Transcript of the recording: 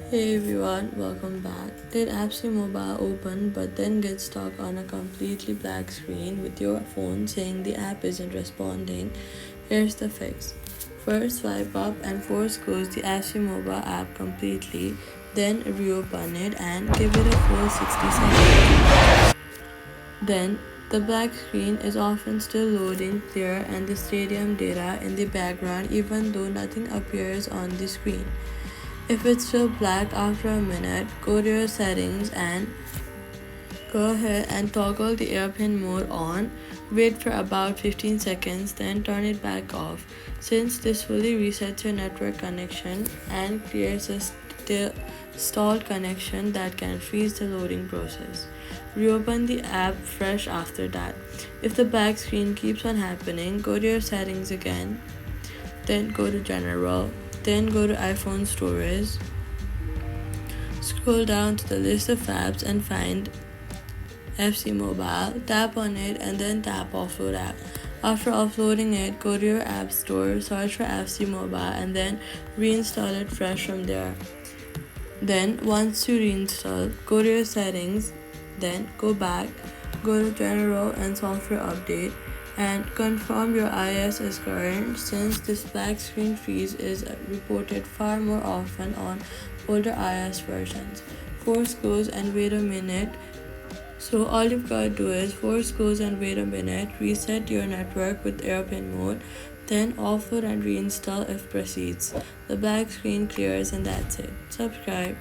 Hey everyone, welcome back. Did Appsy Mobile open but then get stuck on a completely black screen with your phone saying the app isn't responding? Here's the fix. First, swipe up and force close the Appsy Mobile app completely, then reopen it and give it a full 60 seconds. Then, the black screen is often still loading clear and the stadium data in the background even though nothing appears on the screen. If it's still black after a minute, go to your settings and go ahead and toggle the airplane mode on. Wait for about 15 seconds, then turn it back off. Since this fully resets your network connection and creates a stalled connection that can freeze the loading process. Reopen the app fresh after that. If the black screen keeps on happening, go to your settings again, then go to General, then go to iPhone Storage. Scroll down to the list of apps and find FC Mobile. Tap on it and then tap Offload app. After offloading it, go to your app store, search for FC Mobile, and then reinstall it fresh from there. Then, once you reinstall, go to your settings, then go back, go to General and Software Update, and confirm your iOS is current since this black screen freeze is reported far more often on older iOS versions. Force close and wait a minute. So all you've got to do is force close and wait a minute, reset your network with airplane mode, then offload and reinstall if proceeds. The black screen clears and that's it. Subscribe.